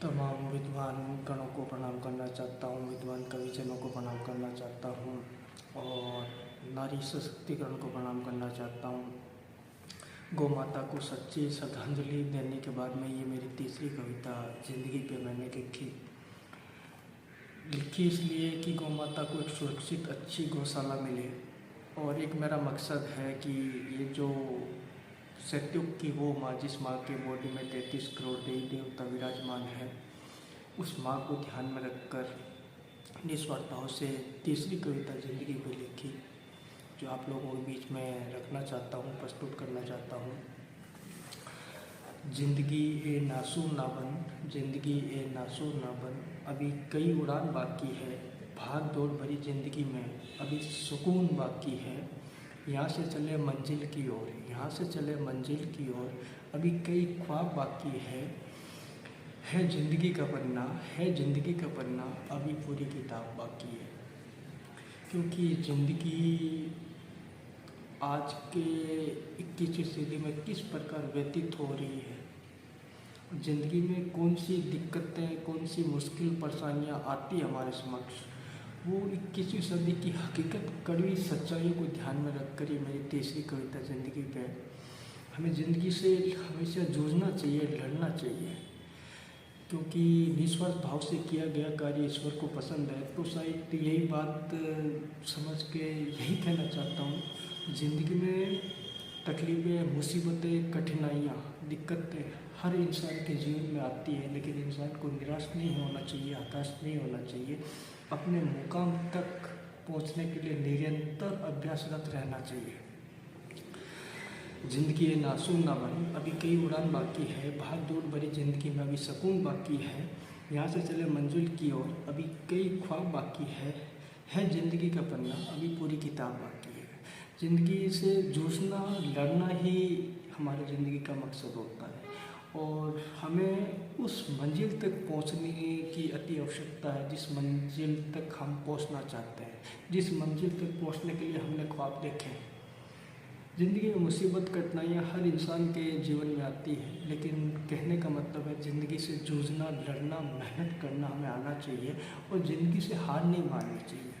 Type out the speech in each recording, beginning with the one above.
तमाम विद्वान गणों को प्रणाम करना चाहता हूँ, विद्वान कविजनों को प्रणाम करना चाहता हूँ और नारी सशक्तिकरण को प्रणाम करना चाहता हूँ। गौ माता को सच्ची श्रद्धांजलि देने के बाद में ये मेरी तीसरी कविता ज़िंदगी पे मैंने लिखी इसलिए कि गौ माता को एक सुरक्षित अच्छी गौशाला मिले। और एक मेरा मकसद है कि ये जो सत्युग की वो माँ, जिस माँ के बॉडी में 33 करोड़ देवी देवता विराजमान है, उस माँ को ध्यान में रखकर निस्वार्थ भाव से तीसरी कविता ज़िंदगी पे लिखी, जो आप लोगों के बीच में रखना चाहता हूँ, प्रस्तुत करना चाहता हूँ। जिंदगी ए नासूर ना बन, जिंदगी ए नासूर ना बन, अभी कई उड़ान बाकी है, भाग दौड़ भरी ज़िंदगी में अभी सुकून बाकी है। यहाँ से चले मंजिल की ओर, यहाँ से चले मंजिल की ओर, अभी कई ख्वाब बाकी है ज़िंदगी का पन्ना, है ज़िंदगी का पन्ना, अभी पूरी किताब बाकी है। क्योंकि ज़िंदगी आज के 21वीं सदी में किस प्रकार व्यतीत हो रही है, ज़िंदगी में कौन सी दिक्कतें, कौन सी मुश्किल परेशानियाँ आती हमारे समक्ष, वो 21वीं सदी की हकीकत, कड़वी सच्चाइयों को ध्यान में रखकर ये मेरी तीसरी कविता ज़िंदगी पे। हमें ज़िंदगी से हमेशा जूझना चाहिए, लड़ना चाहिए, क्योंकि निस्वार्थ भाव से किया गया कार्य ईश्वर को पसंद है। तो शायद यही बात समझ के यही कहना चाहता हूँ, ज़िंदगी में तकलीफ़ें, मुसीबतें, कठिनाइयाँ, दिक्कतें हर इंसान के जीवन में आती है, लेकिन इंसान को निराश नहीं होना चाहिए, हताश नहीं होना चाहिए। अपने मुकाम तक पहुंचने के लिए निरंतर अभ्यासरत रहना चाहिए। ज़िंदगी ये नासूर ना बन, अभी कई उड़ान बाकी है, भाग दौड़ भरी ज़िंदगी में अभी सुकून बाकी है। यहाँ से चले मंजिल की ओर, अभी कई ख्वाब बाकी है ज़िंदगी का पन्ना, अभी पूरी किताब बाकी है। ज़िंदगी से जूझना, लड़ना ही हमारे ज़िंदगी का मकसद होता है और हमें उस मंजिल तक पहुंचने की अति आवश्यकता है, जिस मंजिल तक हम पहुंचना चाहते हैं, जिस मंजिल तक पहुंचने के लिए हमने ख्वाब देखे। ज़िंदगी में मुसीबत, कठिनाइयाँ हर इंसान के जीवन में आती है, लेकिन कहने का मतलब है ज़िंदगी से जूझना, लड़ना, मेहनत करना हमें आना चाहिए और ज़िंदगी से हार नहीं माननी चाहिए।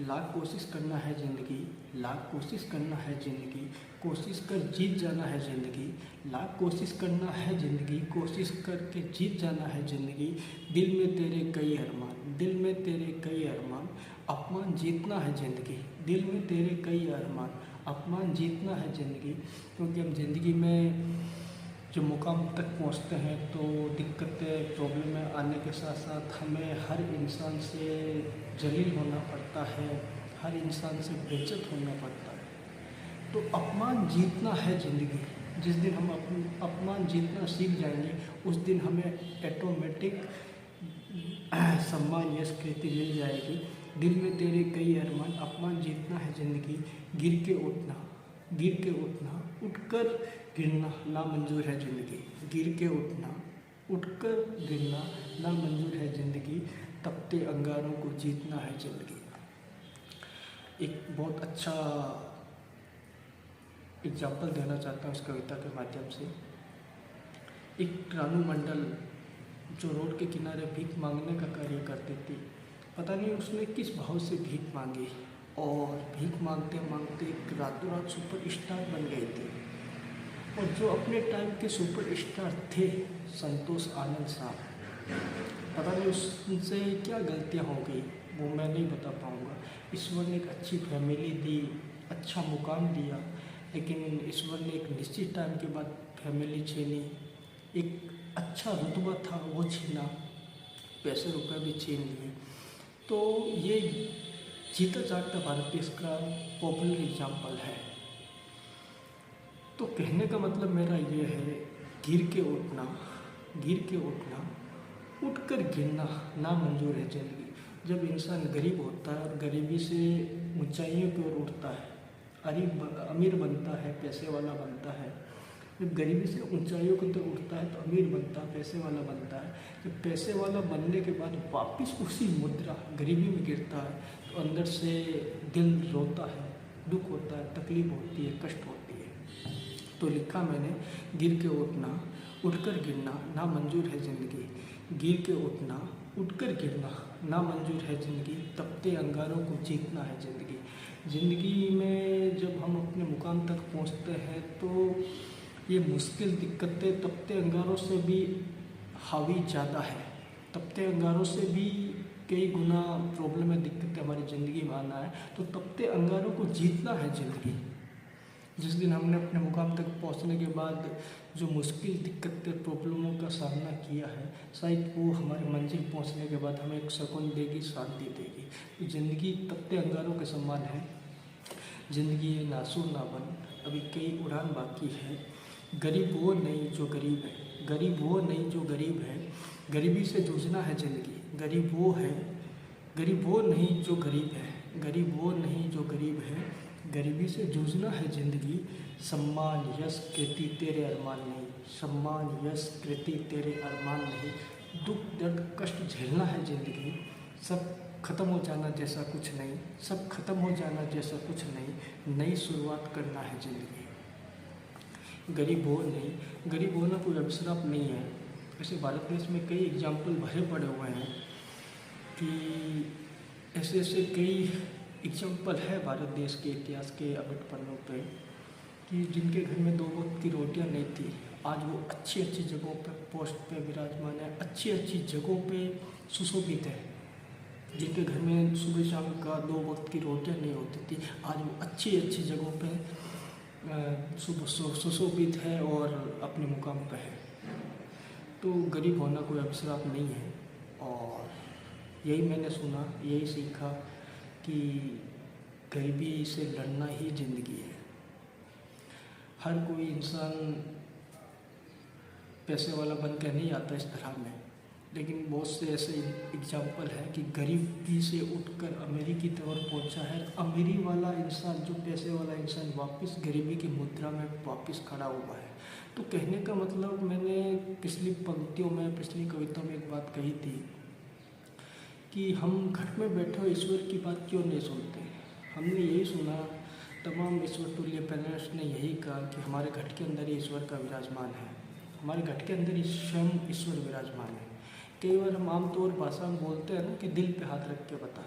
लाख कोशिश करना है ज़िंदगी, लाख कोशिश करना है ज़िंदगी, कोशिश कर जीत जाना है ज़िंदगी, लाख कोशिश करना है ज़िंदगी, कोशिश करके जीत जाना है ज़िंदगी। दिल में तेरे कई अरमान, दिल में तेरे कई अरमान, अपमान जीतना है ज़िंदगी, दिल में तेरे कई अरमान, अपमान जीतना है ज़िंदगी। क्योंकि हम ज़िंदगी में जो मुकाम तक पहुंचते हैं तो दिक्कतें, प्रॉब्लमें आने के साथ साथ हमें हर इंसान से जलील होना पड़ता है, हर इंसान से बेइज्जत होना पड़ता है। तो अपमान जीतना है ज़िंदगी। जिस दिन हम अपमान जीतना सीख जाएंगे, उस दिन हमें ऑटोमेटिक सम्मान, यश, कीर्ति मिल जाएगी। दिल में तेरे कई अरमान, अपमान जीतना है ज़िंदगी, गिर के उठना, गिर के उठना, उठकर गिरना नामंजूर है ज़िंदगी, गिर के उठना, उठकर गिरना नामंजूर है ज़िंदगी, तपते अंगारों को जीतना है ज़िंदगी। एक बहुत अच्छा एग्जाम्पल देना चाहता हूँ इस कविता के माध्यम से। एक रानू मंडल जो रोड के किनारे भीख मांगने का कार्य करती थी, पता नहीं उसने किस भाव से भीख मांगी और भीख मांगते मांगते रातों रात सुपर स्टार बन गई थी। और जो अपने टाइम के सुपर स्टार थे, संतोष आनंद साहब, पता नहीं उससे क्या गलतियां हो गई, वो मैं नहीं बता पाऊँगा। ईश्वर ने एक अच्छी फैमिली दी, अच्छा मुकाम दिया, लेकिन ईश्वर ने एक निश्चित टाइम के बाद फैमिली छीनी, एक अच्छा रुतबा था वो छीना, पैसे रुपए भी छीन लिए। तो ये जीता जागता भारत देश का पॉपुलर एग्जाम्पल है। तो कहने का मतलब मेरा ये है, गिर के उठना, गिर के उठना, उठकर गिरना नामंजूर है ज़िंदगी। जब इंसान गरीब होता है और गरीबी से ऊंचाइयों की ओर उठता है, अमीर बनता है, पैसे वाला बनता है। जब गरीबी से ऊंचाइयों की तरफ उठता है तो अमीर बनता है, पैसे वाला बनता है। जब पैसे वाला बनने के बाद वापस उसी मुद्रा गरीबी में गिरता है तो अंदर से दिल रोता है, दुख होता है, तकलीफ होती है, कष्ट होती है। तो लिखा मैंने, गिर के उठना, उठकर गिरना ना मंजूर है ज़िंदगी, गिर के उठना उठकर गिरना ना मंजूर है ज़िंदगी, तपते अंगारों को जीतना है ज़िंदगी। ज़िंदगी में जब हम अपने मुकाम तक पहुंचते हैं तो ये मुश्किल दिक्कतें तपते अंगारों से भी हावी ज़्यादा है। तपते अंगारों से भी कई गुना प्रॉब्लम दिक्कतें हमारी ज़िंदगी में आना है, तो तपते अंगारों को जीतना है ज़िंदगी। जिस दिन हमने अपने मुकाम तक पहुंचने के बाद जो मुश्किल दिक्कतें प्रॉब्लमों का सामना किया है, शायद वो हमारी मंजिल पहुंचने के बाद हमें एक सुकून देगी, शांति देगी। तो ज़िंदगी तपते अंगारों के समान है। ज़िंदगी ये नासुर ना बन, अभी कई उड़ान बाकी है। गरीब वो नहीं जो गरीब है, गरीब वो नहीं जो गरीब है, गरीबी से जूझना है ज़िंदगी। गरीब वो है, गरीब वो नहीं जो गरीब है, गरीब वो नहीं जो गरीब है, गरीबी से जूझना है ज़िंदगी। सम्मान यश कृति तेरे अरमान नहीं, सम्मान यश कृति तेरे अरमान नहीं, दुख दर्द कष्ट झेलना है ज़िंदगी। सब खत्म हो जाना जैसा कुछ नहीं, सब खत्म हो जाना जैसा कुछ नहीं, नई शुरुआत करना है ज़िंदगी। गरीब हो नहीं, गरीब होना कोई अभिशाप नहीं है। ऐसे भारत देश में कई एग्जाम्पल भरे पड़े हुए हैं कि ऐसे ऐसे कई एग्जाम्पल है भारत देश के इतिहास के अमिट पन्नों पे कि जिनके घर में 2 वक्त की रोटियां नहीं थी, आज वो अच्छी अच्छी जगहों पे पोस्ट पे विराजमान है, अच्छी अच्छी जगहों पे सुशोभित है। जिनके घर में सुबह शाम का 2 वक्त की रोटियां नहीं होती थी, आज वो अच्छी अच्छी जगहों पे सुशोभित है और अपने मुकाम पे है। तो गरीब होना कोई अभिशाप नहीं है। और यही मैंने सुना, यही सीखा कि गरीबी से लड़ना ही ज़िंदगी है। हर कोई इंसान पैसे वाला बन के नहीं आता इस तरह में, लेकिन बहुत से ऐसे एग्जाम्पल हैं कि गरीबी से उठकर अमीरी की तरफ पहुंचा है। अमीरी वाला इंसान, जो पैसे वाला इंसान, वापस गरीबी की मुद्रा में वापस खड़ा हुआ है। तो कहने का मतलब, मैंने पिछली पंक्तियों में, पिछली कविता में एक बात कही थी कि हम घर में बैठे हुए ईश्वर की बात क्यों नहीं सुनते। हमने यही सुना, तमाम ईश्वर तुल्य पैनलिस्ट ने यही कहा कि हमारे घट के अंदर ही ईश्वर का विराजमान है, हमारे घट के अंदर ही स्वयं ईश्वर विराजमान है। कई बार हम आमतौर भाषा में बोलते हैं ना कि दिल पे हाथ रख के बता,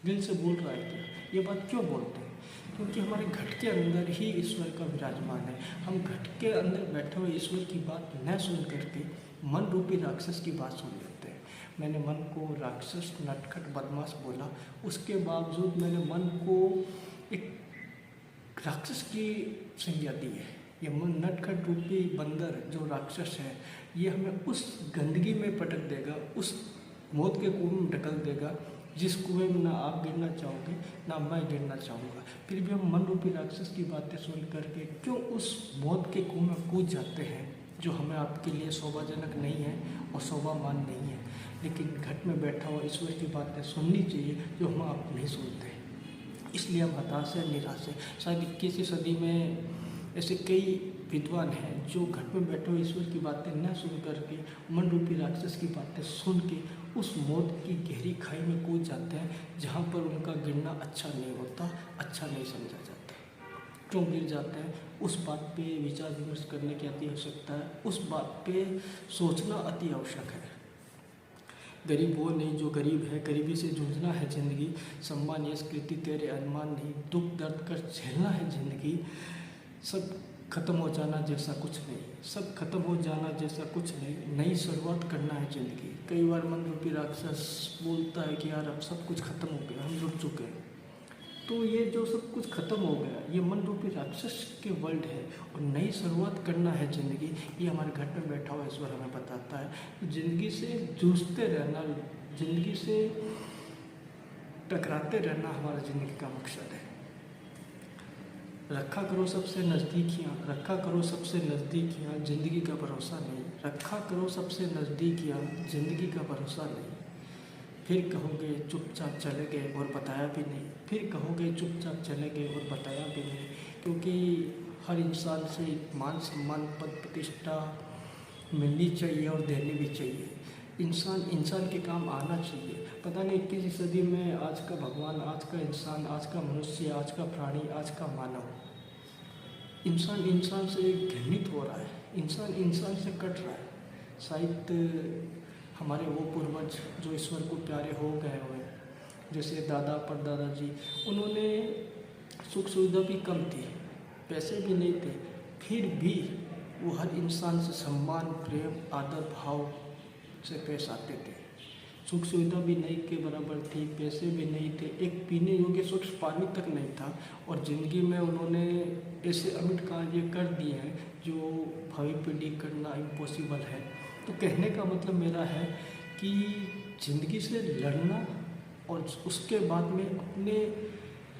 दिल से बोल रहा है क्या, ये बात क्यों बोलते हैं? क्योंकि हमारे घट के अंदर ही ईश्वर का विराजमान है। हम घट के अंदर बैठे हुए ईश्वर की बात न सुन करके मन रूपी राक्षस की बात सुन लेते हैं। मैंने मन को राक्षस, नटखट, बदमाश बोला, उसके बावजूद मैंने मन को एक राक्षस की संज्ञा दी है। ये मन नटखट रूपी बंदर जो राक्षस है, ये हमें उस गंदगी में पटक देगा, उस मौत के कुएं में ढकल देगा जिस कुएं में ना आप गिरना चाहोगे ना मैं गिरना चाहूँगा। फिर भी हम मन रूपी राक्षस की बातें सुन करके क्यों उस मौत के कुएं में कूद जाते हैं जो हमें आपके लिए शोभाजनक नहीं है और शोभामान नहीं है। लेकिन घट में बैठा हुआ ईश्वर की बातें सुननी चाहिए जो हम आप नहीं सुनते। इसलिए हम हताश हैं, निराश हैं। शायद 21वीं सदी में ऐसे कई विद्वान हैं जो घट में बैठे हुए ईश्वर की बातें न सुन करके मन रूपी राक्षस की बातें सुन के उस मौत की गहरी खाई में कूद जाते हैं जहाँ पर उनका गिरना अच्छा नहीं होता, अच्छा नहीं समझा जाता। क्यों गिर जाते हैं, उस बात पे विचार विमर्श करने की अति आवश्यकता है, उस बात पे सोचना अति आवश्यक है। गरीब वो नहीं जो गरीब है, गरीबी से जूझना है ज़िंदगी। सम्मान यश कृति तेरे अरमान नहीं, दुख दर्द कर झेलना है ज़िंदगी। सब खत्म हो जाना जैसा कुछ नहीं, सब खत्म हो जाना जैसा कुछ नहीं, नई शुरुआत करना है ज़िंदगी। कई बार मन रूपी राक्षस बोलता है कि यार अब सब कुछ खत्म हो गया, हम रुक चुके हैं। तो ये जो सब कुछ खत्म हो गया, ये मन रूपी राक्षस के वर्ल्ड है और नई शुरुआत करना है ज़िंदगी। ये हमारे घर में बैठा हुआ ईश्वर हमें बताता है। ज़िंदगी से जूझते रहना, ज़िंदगी से टकराते रहना हमारा ज़िंदगी का मकसद है। रखा करो सबसे नज़दीकियाँ, रखा करो सबसे नज़दीकियाँ, ज़िंदगी का भरोसा नहीं। रखा करो सबसे नज़दीकियाँ, ज़िंदगी का भरोसा नहीं। फिर कहोगे चुपचाप चले गए और बताया भी नहीं, फिर कहोगे चुपचाप चले गए और बताया भी नहीं। क्योंकि हर इंसान से मान सम्मान पद प्रतिष्ठा मिलनी चाहिए और देनी भी चाहिए। इंसान के काम आना चाहिए। पता नहीं 21वीं सदी में आज का भगवान, आज का इंसान, आज का मनुष्य, आज का प्राणी, आज का मानव इंसान इंसान से घृणित हो रहा है, इंसान इंसान से कट रहा है। शायद हमारे वो पूर्वज जो ईश्वर को प्यारे हो गए हुए, जैसे दादा परदादा जी, उन्होंने सुख सुविधा भी कम थी, पैसे भी नहीं थे, फिर भी वो हर इंसान से सम्मान, प्रेम, आदर भाव से पेश आते थे। सुख सुविधा भी नहीं के बराबर थी, पैसे भी नहीं थे, एक पीने योग्य स्वच्छ पानी तक नहीं था, और ज़िंदगी में उन्होंने ऐसे अमिट कार्य कर दिए हैं जो भावी पीढ़ी करना इम्पॉसिबल है। तो कहने का मतलब मेरा है कि ज़िंदगी से लड़ना और उसके बाद में अपने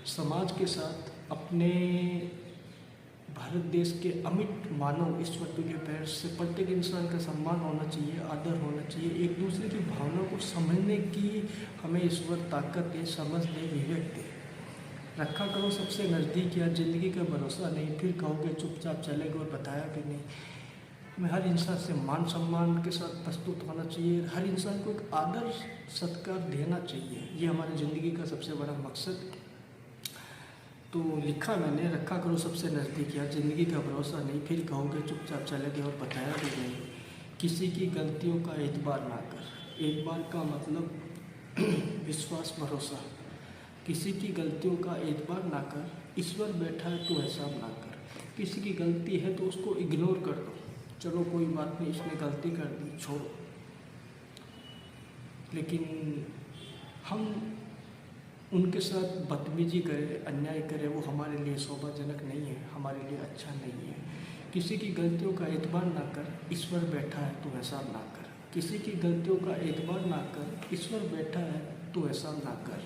समाज के साथ, अपने भारत देश के अमिट मानव ईश्वर के पैर से प्रत्येक इंसान का सम्मान होना चाहिए, आदर होना चाहिए, एक दूसरे की भावना को समझने की हमें ईश्वर ताकत दे, समझ दे, विवेक दे। रखा करो सबसे नज़दीक, या ज़िंदगी का भरोसा नहीं, फिर कहोगे चुपचाप चले गए और बताया भी नहीं। हमें हर इंसान से मान सम्मान के साथ प्रस्तुत होना चाहिए, हर इंसान को एक आदर सत्कार देना चाहिए। ये हमारी ज़िंदगी का सबसे बड़ा मकसद। तो लिखा मैंने, रखा करो सबसे नज़दीक, या ज़िंदगी का भरोसा नहीं, फिर कहोगे चुपचाप चले गए और बताया भी नहीं। किसी की गलतियों का एतबार ना कर। एतबार का मतलब विश्वास, भरोसा। किसी की गलतियों का एतबार ना कर, ईश्वर बैठा है तो हिसाब ना कर। किसी की गलती है तो उसको इग्नोर कर दो, चलो कोई बात नहीं, इसने गलती कर दी, छोड़ो। लेकिन हम उनके साथ बदतमीजी करें, अन्याय करें, वो हमारे लिए शोभाजनक नहीं है, हमारे लिए अच्छा नहीं है। किसी की गलतियों का एतबार ना कर, ईश्वर बैठा है तो हिसाब ना कर। किसी की गलतियों का एतबार ना कर, ईश्वर बैठा है तो हिसाब ना कर।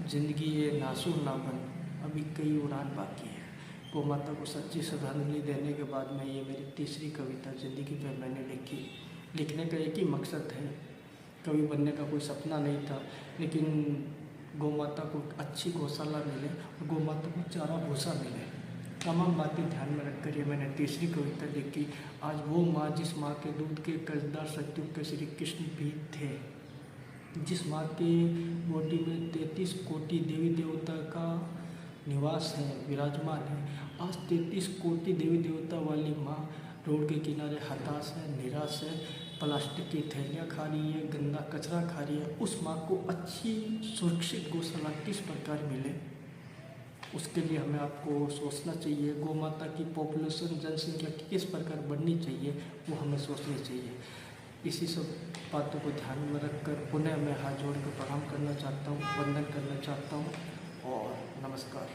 जिंदगी ये नासूर ना बन, अभी कई उड़ान बाकी है। गौ माता को सच्ची श्रद्धांजलि देने के बाद में ये मेरी तीसरी कविता ज़िंदगी पर मैंने लिखी। लिखने का एक ही मकसद है, कवि बनने का कोई सपना नहीं था, लेकिन गौ माता को अच्छी गौशाला मिले और गौ माता को चारा भूसा मिले, तमाम बातें ध्यान में रखकर ये मैंने तीसरी कविता लिखी। आज वो माँ, जिस माँ के दूध के कर्जदार सतयुग के श्री कृष्ण भी थे, जिस माँ के बॉडी में 33 कोटि देवी देवता का निवास है, विराजमान है, आज 33 कोटि देवी देवता वाली माँ रोड के किनारे हताश है, निराश है, प्लास्टिक की थैलियाँ खा रही है, गंदा कचरा खा रही है। उस माँ को अच्छी सुरक्षित गौशाला किस प्रकार मिले, उसके लिए हमें आपको सोचना चाहिए। गौ माता की पॉपुलेशन, जनसंख्या किस प्रकार बढ़नी चाहिए, वो हमें सोचनी चाहिए। इसी सब बातों को ध्यान में रखकर पुनः मैं हाथ जोड़ कर प्रणाम करना चाहता हूँ, वंदन करना चाहता हूँ और नमस्कार।